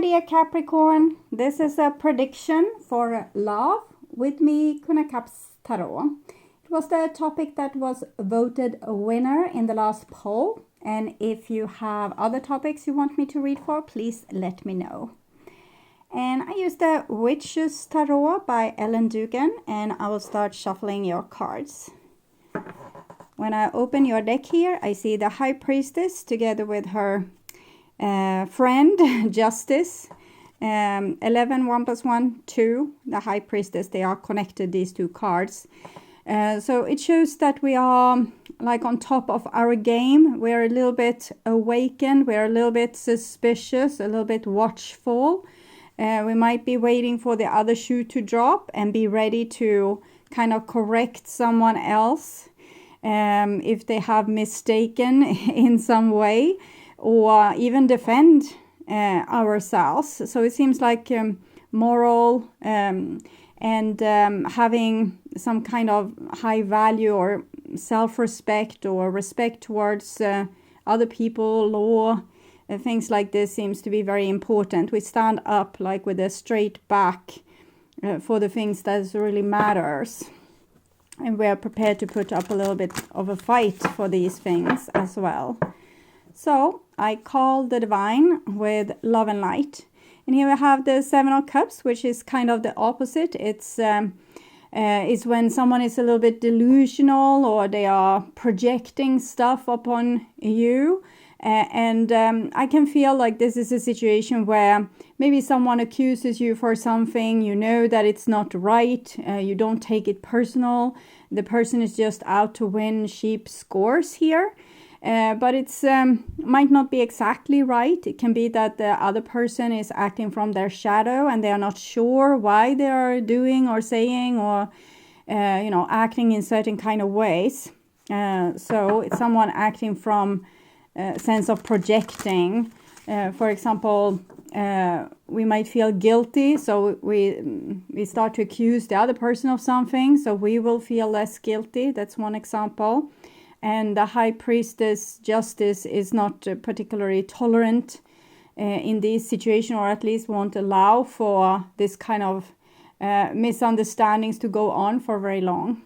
dear Capricorn, this is a prediction for love with me, GYPSY Tarot. It was the topic that was voted a winner in the last poll, and if you have other topics you want me to read for, please let me know. And I used the Witch's Tarot by Ellen Dugan, and I will start shuffling your cards. When I open your deck here, I see the High Priestess together with her friend Justice. 11, 1 plus 1, 2. The High Priestess, they are connected, these two cards. So it shows that we are like on top of our game. We're a little bit awakened. We're a little bit suspicious, a little bit watchful. We might be waiting for the other shoe to drop and be ready to kind of correct someone else if they have mistaken in some way, or even defend ourselves. So it seems like moral and having some kind of high value or self-respect or respect towards other people, law, things like this seems to be very important. We stand up like with a straight back for the things that really matters. And we are prepared to put up a little bit of a fight for these things as well. So I call the divine with love and light. And here we have the Seven of Cups, which is kind of the opposite. It's when someone is a little bit delusional, or they are projecting stuff upon you. And I can feel like this is a situation where maybe someone accuses you for something, you know that it's not right, you don't take it personal. The person is just out to win cheap scores here. But it's might not be exactly right. It can be that the other person is acting from their shadow and they are not sure why they are doing or saying or acting in certain kind of ways. So it's someone acting from a sense of projecting. For example, we might feel guilty, so we start to accuse the other person of something, so we will feel less guilty. That's one example. And the High Priestess, Justice, is not particularly tolerant in this situation, or at least won't allow for this kind of misunderstandings to go on for very long.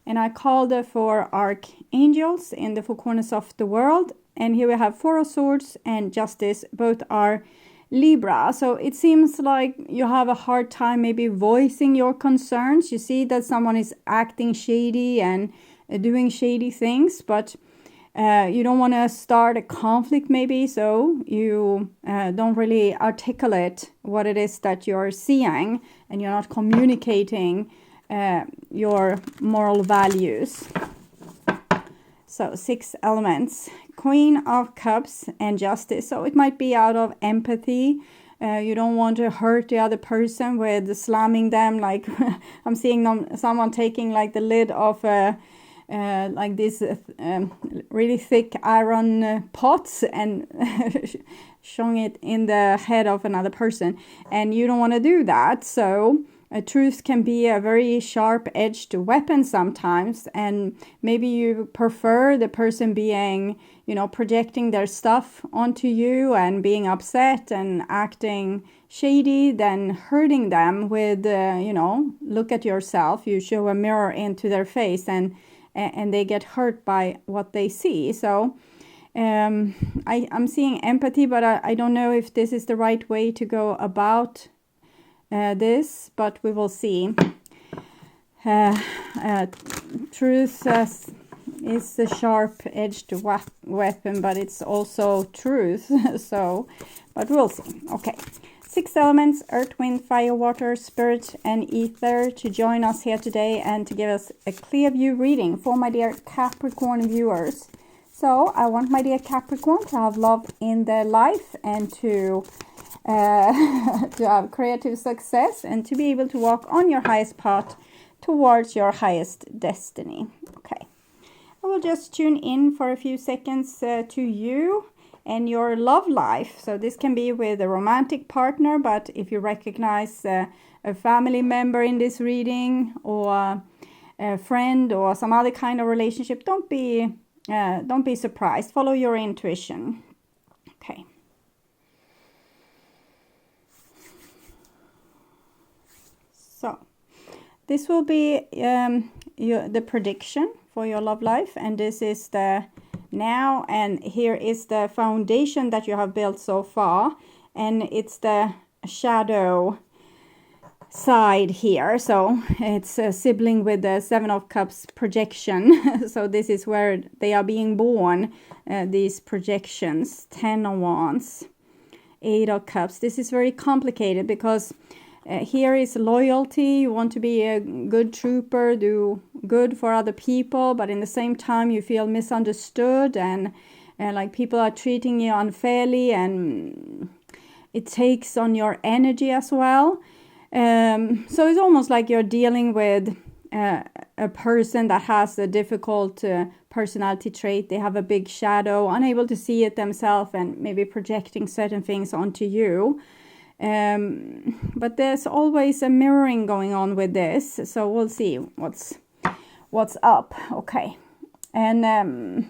And I called for archangels in the four corners of the world. And here we have Four of Swords and Justice. Both are Libra. So it seems like you have a hard time maybe voicing your concerns. You see that someone is acting shady and doing shady things, but you don't want to start a conflict maybe, so you don't really articulate what it is that you're seeing, and you're not communicating your moral values. So 6 elements, Queen of Cups and Justice. So it might be out of empathy. You don't want to hurt the other person with slamming them, like I'm seeing someone taking like the lid of like this really thick iron pots and showing it in the head of another person, and you don't want to do that. So truth can be a very sharp-edged weapon sometimes, and maybe you prefer the person being, projecting their stuff onto you and being upset and acting shady than hurting them with, look at yourself. You show a mirror into their face and they get hurt by what they see. So I'm seeing empathy, but I don't know if this is the right way to go about this, but we will see. Truth is the sharp-edged weapon, but it's also truth. So, but we'll see. Okay. 6 elements, earth, wind, fire, water, spirit, and ether, to join us here today and to give us a clear view reading for my dear Capricorn viewers. So I want my dear Capricorn to have love in their life and to have creative success and to be able to walk on your highest path towards your highest destiny. Okay. I will just tune in for a few seconds to you and your love life. So this can be with a romantic partner, but if you recognize a family member in this reading, or a friend, or some other kind of relationship, don't be surprised. Follow your intuition. Okay. This will be the prediction for your love life, and this is the now, and here is the foundation that you have built so far, and it's the shadow side here. So it's a sibling with the Seven of Cups projection. So this is where they are being born, these projections. 10 of Wands, 8 of Cups. This is very complicated because here is loyalty. You want to be a good trooper, do good for other people, but in the same time you feel misunderstood, and like people are treating you unfairly, and it takes on your energy as well. So it's almost like you're dealing with a person that has a difficult personality trait. They have a big shadow, unable to see it themselves, and maybe projecting certain things onto you. But there's always a mirroring going on with this, so we'll see what's up. Okay, and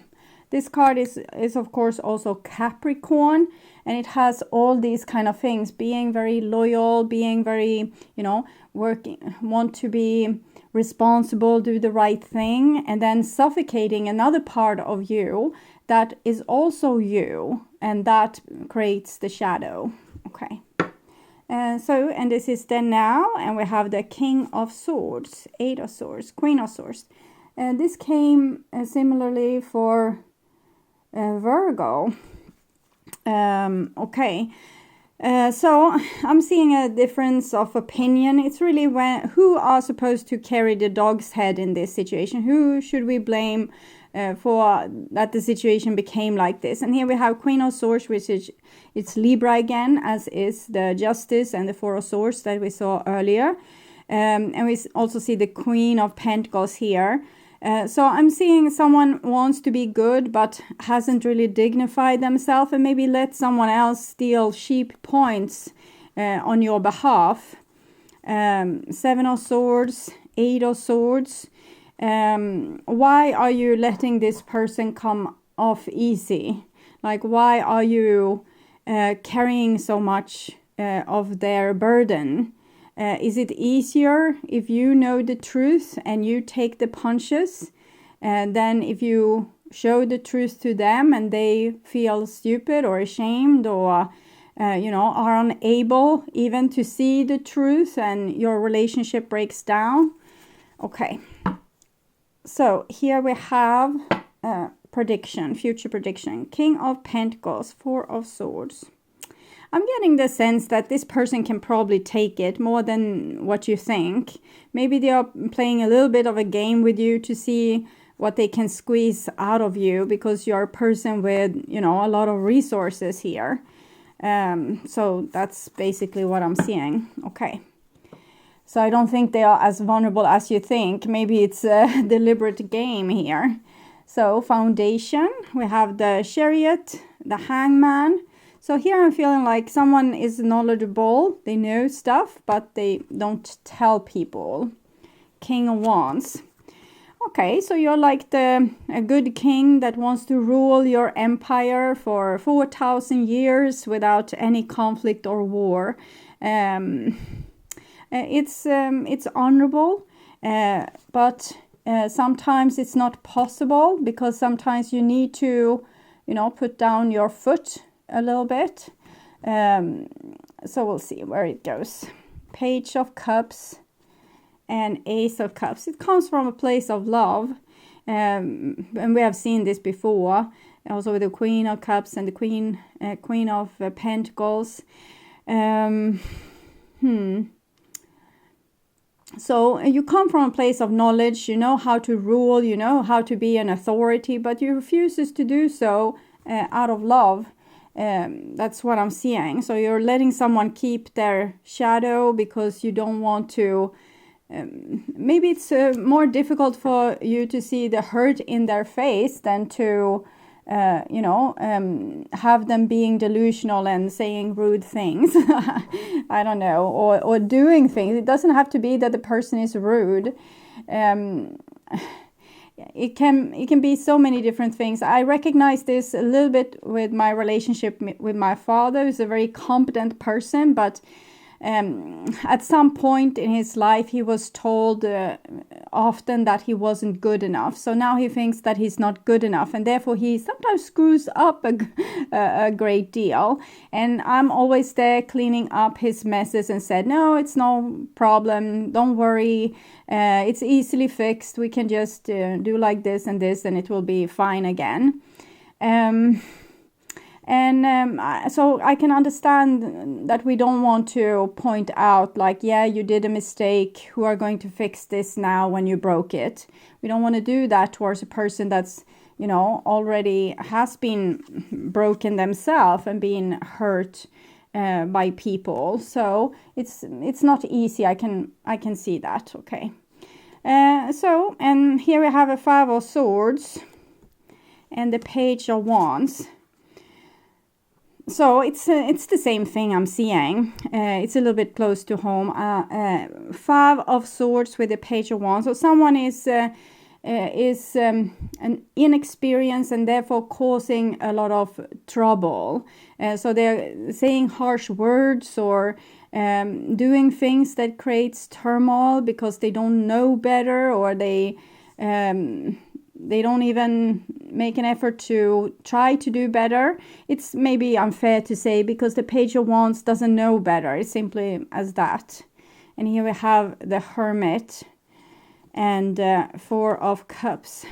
this card is of course also Capricorn, and it has all these kind of things: being very loyal, being very, you know, working, want to be responsible, do the right thing, and then suffocating another part of you that is also you, and that creates the shadow. Okay. And this is the now, and we have the King of Swords, 8 of Swords, Queen of Swords. And this came similarly for Virgo. Okay. So I'm seeing a difference of opinion. It's really who are supposed to carry the dog's head in this situation. Who should we blame for that the situation became like this? And here we have Queen of Swords, which is, it's Libra again, as is the Justice and the Four of Swords that we saw earlier. And we also see the Queen of Pentacles here. So I'm seeing someone wants to be good but hasn't really dignified themselves, and maybe let someone else steal cheap points on your behalf. 7 of Swords, 8 of Swords. Why are you letting this person come off easy? Like, why are you carrying so much of their burden? Is it easier if you know the truth and you take the punches than if you show the truth to them and they feel stupid or ashamed, or you know, are unable even to see the truth, and your relationship breaks down? Okay. So here we have prediction, future prediction. King of Pentacles, 4 of Swords. I'm getting the sense that this person can probably take it more than what you think. Maybe they are playing a little bit of a game with you to see what they can squeeze out of you, because you're a person with, you know, a lot of resources here. So that's basically what I'm seeing. Okay. So I don't think they are as vulnerable as you think. Maybe it's a deliberate game here. So foundation, we have the Chariot, the Hangman. So here I'm feeling like someone is knowledgeable, they know stuff, but they don't tell people. King of Wands. Okay, so you're like a good king that wants to rule your empire for 4,000 years without any conflict or war. It's honorable, but sometimes it's not possible, because sometimes you need to, you know, put down your foot a little bit. So we'll see where it goes. Page of Cups and Ace of Cups. It comes from a place of love, and we have seen this before, also with the Queen of Cups and the Queen of Pentacles. So you come from a place of knowledge, you know how to rule, you know how to be an authority, but you refuses to do so out of love. That's what I'm seeing. So you're letting someone keep their shadow because you don't want to. Maybe it's more difficult for you to see the hurt in their face than to, you know, have them being delusional and saying rude things. I don't know, or doing things. It doesn't have to be that the person is rude. It can be so many different things. I recognize this a little bit with my relationship with my father, who's a very competent person, but at some point in his life, he was told often that he wasn't good enough. So now he thinks that he's not good enough, and therefore he sometimes screws up a great deal. And I'm always there cleaning up his messes and said, no, it's no problem. Don't worry. It's easily fixed. We can just do like this, and it will be fine again. So I can understand that we don't want to point out like, yeah, you did a mistake. Who are going to fix this now when you broke it? We don't want to do that towards a person that's, you know, already has been broken themselves and been hurt by people. So it's not easy. I can see that. Okay. So, and here we have a 5 of Swords and the Page of Wands. So it's the same thing I'm seeing. It's a little bit close to home. 5 of Swords with the Page of Wands. So someone is an inexperienced and therefore causing a lot of trouble. So they're saying harsh words or doing things that creates turmoil because they don't know better, or they don't even make an effort to try to do better. It's maybe unfair to say because the Page of Wands doesn't know better. It's simply as that. And here we have the Hermit and 4 of Cups.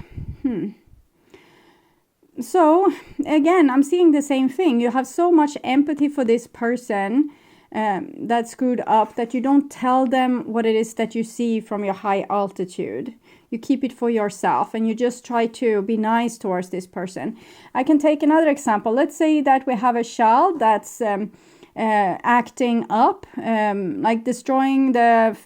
So again, I'm seeing the same thing. You have so much empathy for this person that screwed up that you don't tell them what it is that you see from your high altitude. You keep it for yourself and you just try to be nice towards this person. I can take another example. Let's say that we have a child that's acting up, like destroying the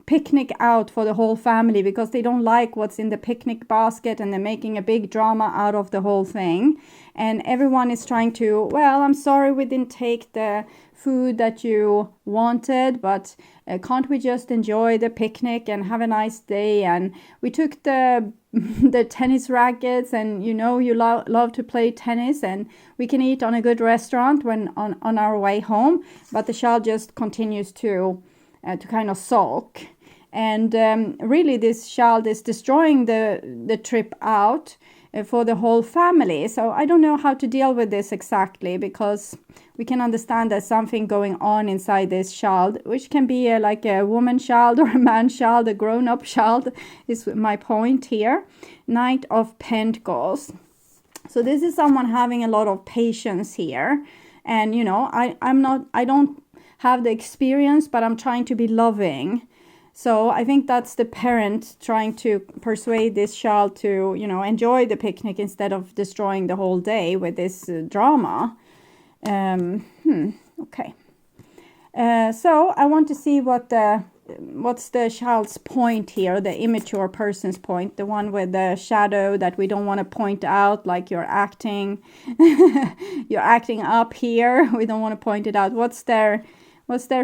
picnic out for the whole family because they don't like what's in the picnic basket, and they're making a big drama out of the whole thing. And everyone is trying to, well, I'm sorry we didn't take the food that you wanted, but can't we just enjoy the picnic and have a nice day? And we took the tennis rackets, and you know you love to play tennis, and we can eat on a good restaurant when on our way home. But the child just continues to kind of sulk, and really this child is destroying the trip out for the whole family. So I don't know how to deal with this exactly, because we can understand there's something going on inside this child, which can be like a woman child or a man child, a grown-up child is my point here. Knight of Pentacles. So this is someone having a lot of patience here. And, you know, I don't have the experience, but I'm trying to be loving. So I think that's the parent trying to persuade this child to, you know, enjoy the picnic instead of destroying the whole day with this drama. Okay. So I want to see what's the child's point here, the immature person's point, the one with the shadow that we don't want to point out, like you're acting up here. We don't want to point it out. What's their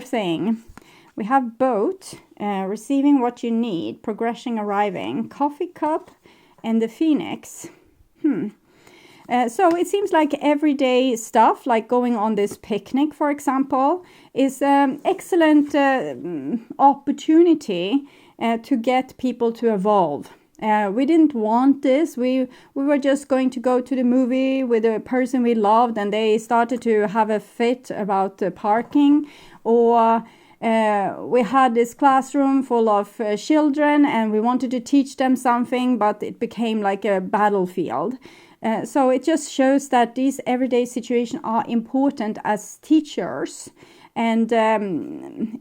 thing? We have boat, receiving what you need, progression arriving, coffee cup, and the Phoenix. So it seems like everyday stuff, like going on this picnic, for example, is an excellent opportunity to get people to evolve. We didn't want this. We were just going to go to the movie with a person we loved, and they started to have a fit about the parking, or we had this classroom full of children and we wanted to teach them something, but it became like a battlefield. So it just shows that these everyday situations are important as teachers. And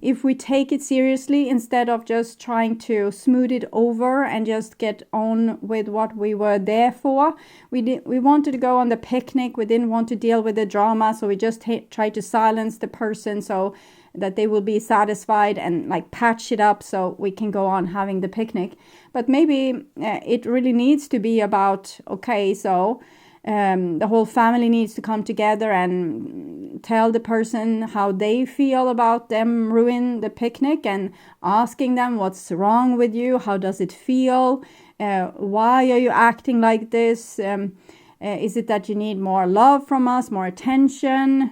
if we take it seriously, instead of just trying to smooth it over and just get on with what we were there for, we wanted to go on the picnic. We didn't want to deal with the drama, so we just tried to silence the person so that they will be satisfied and like patch it up so we can go on having the picnic. But maybe it really needs to be about, okay, so the whole family needs to come together and tell the person how they feel about them ruin the picnic, and asking them what's wrong with you, how does it feel, why are you acting like this, is it that you need more love from us, more attention,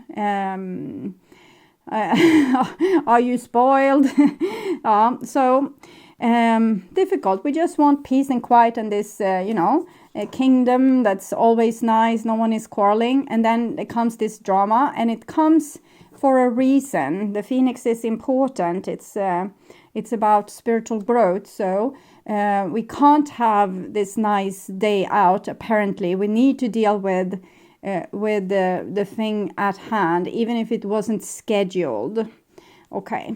Are you spoiled? Difficult. We just want peace and quiet and this, a kingdom that's always nice. No one is quarreling. And then there comes this drama, and it comes for a reason. The Phoenix is important. It's about spiritual growth. So we can't have this nice day out. Apparently, we need to deal with the thing at hand, even if it wasn't scheduled. Okay.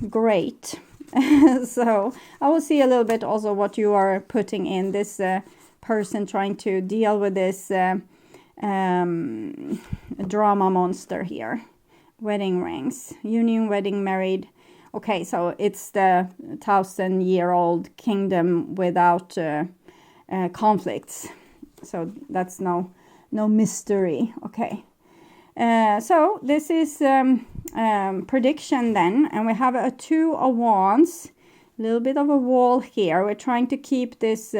Great. So I will see a little bit also what you are putting in this person trying to deal with this drama monster here. Wedding rings, union, wedding, married. Okay, so it's the 1,000-year-old kingdom without conflicts. So that's no mystery. Okay. So this is prediction then, and we have a 2 of Wands, a little bit of a wall here. We're trying to keep this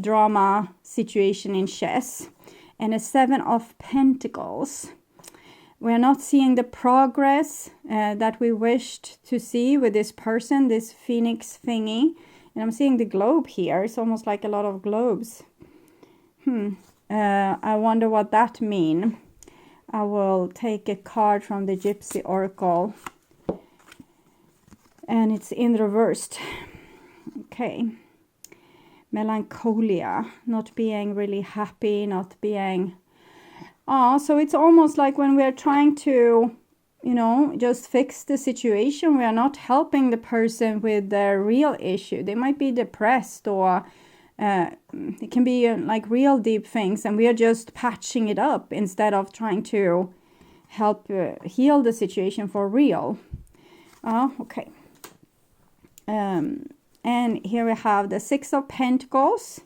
drama situation in chess, and a 7 of Pentacles. We're not seeing the progress that we wished to see with this person, this Phoenix thingy. And I'm seeing the globe here. It's almost like a lot of globes. I wonder what that means. I will take a card from the GYPSY Oracle. And it's in reversed. Okay. Melancholia. Not being really happy. Not being... so it's almost like when we're trying to, just fix the situation, we are not helping the person with their real issue. They might be depressed, or it can be like real deep things, and we are just patching it up instead of trying to help heal the situation for real. Okay. And here we have the 6 of Pentacles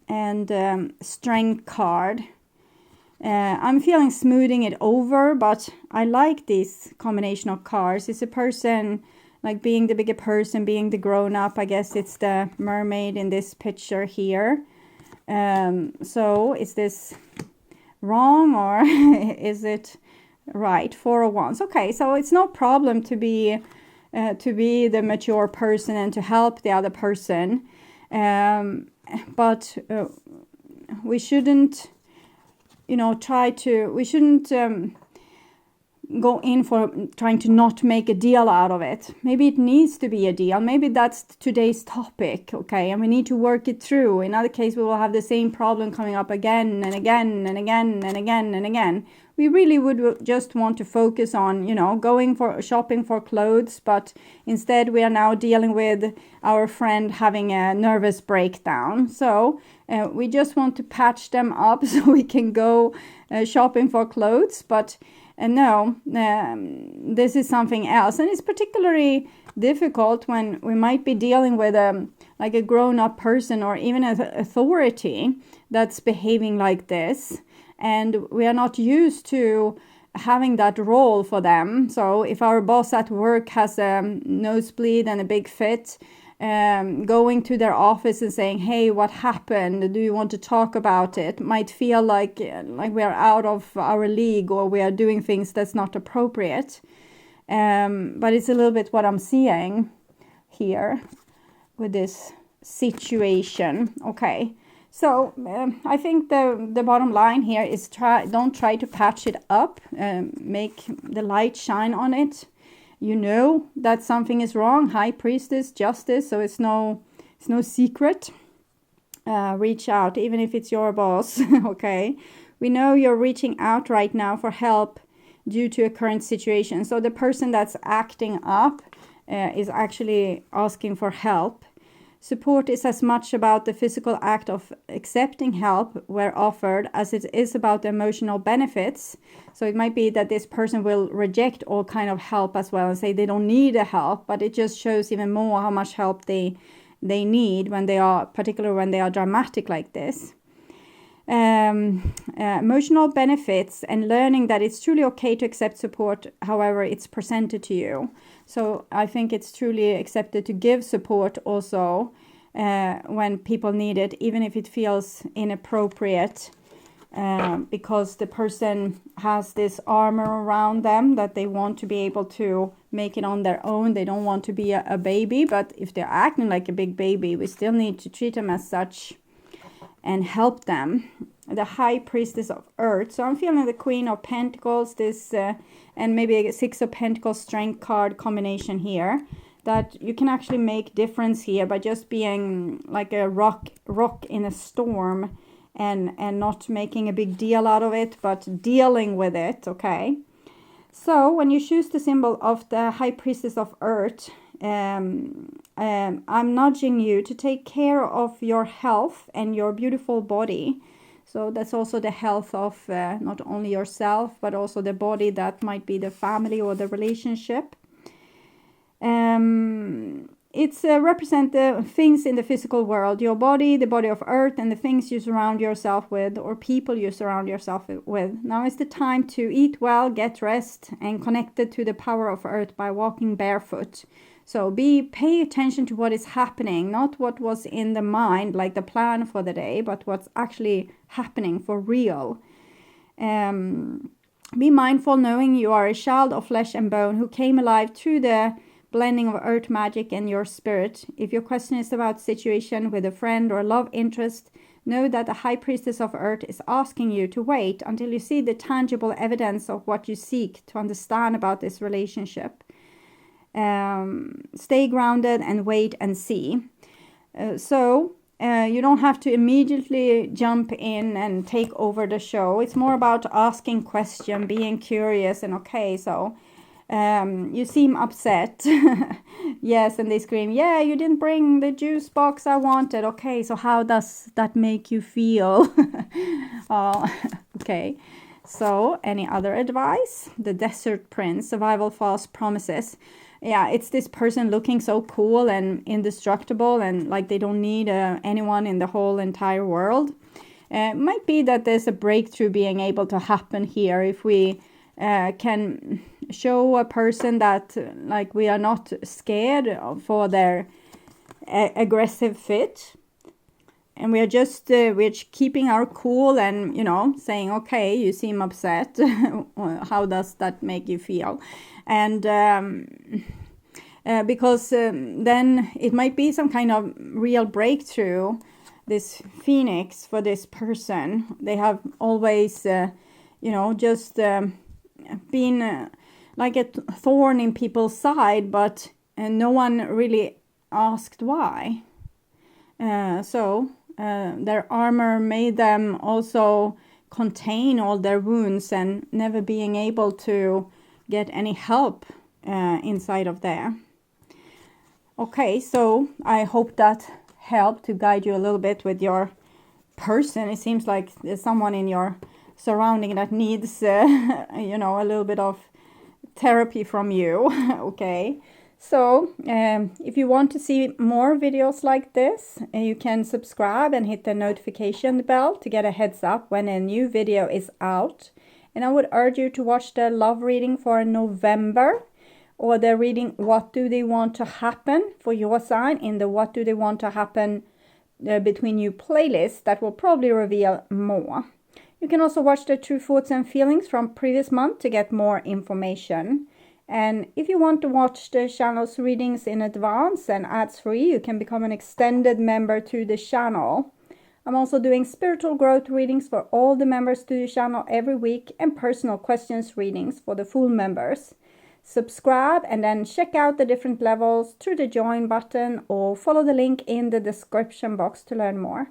and Strength card. I'm feeling smoothing it over, but I like this combination of cards. It's a person like being the bigger person, being the grown-up. I guess it's the mermaid in this picture here. So is this wrong, or is it right? 4 of Wands. Okay, so it's no problem to be the mature person and to help the other person. But we shouldn't... we shouldn't go in for trying to not make a deal out of it. Maybe it needs to be a deal. Maybe that's today's topic, okay? And we need to work it through. In other case, we will have the same problem coming up again and again and again and again and again. We really would just want to focus on, going for shopping for clothes, but instead we are now dealing with our friend having a nervous breakdown. So we just want to patch them up so we can go shopping for clothes, but no, this is something else. And it's particularly difficult when we might be dealing with like a grown-up person or even an authority that's behaving like this. And we are not used to having that role for them. So if our boss at work has a nosebleed and a big fit, going to their office and saying, hey, what happened? Do you want to talk about it? Might feel like we are out of our league, or we are doing things that's not appropriate. But it's a little bit what I'm seeing here with this situation. Okay. So I think the bottom line here is don't try to patch it up. Make the light shine on it. That something is wrong. High Priestess, justice. So it's no secret. Reach out, even if it's your boss. Okay. We know you're reaching out right now for help due to a current situation. So the person that's acting up is actually asking for help. Support is as much about the physical act of accepting help where offered as it is about the emotional benefits. So it might be that this person will reject all kind of help as well and say they don't need a help, but it just shows even more how much help they need particularly when they are dramatic like this. Emotional benefits and learning that it's truly okay to accept support however it's presented to you. So I think it's truly accepted to give support also when people need it, even if it feels inappropriate because the person has this armor around them that they want to be able to make it on their own. They don't want to be a baby, but if they're acting like a big baby, we still need to treat them as such and help them. The High Priestess of Earth. So I'm feeling the Queen of Pentacles, this and maybe a Six of Pentacles Strength card combination here. That you can actually make difference here by just being like a rock in a storm, and not making a big deal out of it, but dealing with it, okay? So when you choose the symbol of the High Priestess of Earth, I'm nudging you to take care of your health and your beautiful body. So that's also the health of not only yourself, but also the body. That might be the family or the relationship. It's represent the things in the physical world, your body, the body of Earth, and the things you surround yourself with, or people you surround yourself with. Now is the time to eat well, get rest, and connected to the power of Earth by walking barefoot. So pay attention to what is happening, not what was in the mind, like the plan for the day, but what's actually happening for real. Be mindful, knowing you are a child of flesh and bone who came alive through the blending of earth magic and your spirit. If your question is about situation with a friend or love interest, know that the High Priestess of Earth is asking you to wait until you see the tangible evidence of what you seek to understand about this relationship. Stay grounded and wait and see. You don't have to immediately jump in and take over the show. It's more about asking questions, being curious, and okay, so you seem upset. Yes, and they scream, yeah, you didn't bring the juice box I wanted. Okay, so how does that make you feel? Okay, so any other advice? The Desert Prince, survival false promises. Yeah, it's this person looking so cool and indestructible, and like they don't need anyone in the whole entire world. It might be that there's a breakthrough being able to happen here if we can show a person that like we are not scared for their aggressive fit, and we are just we're keeping our cool and, you know, saying, okay, you seem upset. How does that make you feel? And because then it might be some kind of real breakthrough, this phoenix for this person. They have always just been like a thorn in people's side, but no one really asked why. Their armor made them also contain all their wounds and never being able to get any help inside of there. Okay, so I hope that helped to guide you a little bit with your person. It seems like there's someone in your surrounding that needs a little bit of therapy from you. Okay, so if you want to see more videos like this, you can subscribe and hit the notification bell to get a heads up when a new video is out. And I would urge you to watch the love reading for November, or the reading What Do They Want to Happen for your sign in the What Do They Want to Happen Between You playlist. That will probably reveal more. You can also watch the True Thoughts and Feelings from previous month to get more information. And if you want to watch the channel's readings in advance and ads-free, you can become an extended member to the channel. I'm also doing spiritual growth readings for all the members to the channel every week, and personal questions readings for the full members. Subscribe and then check out the different levels through the join button, or follow the link in the description box to learn more.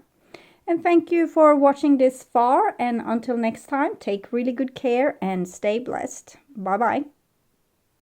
And thank you for watching this far, and until next time, take really good care and stay blessed. Bye bye.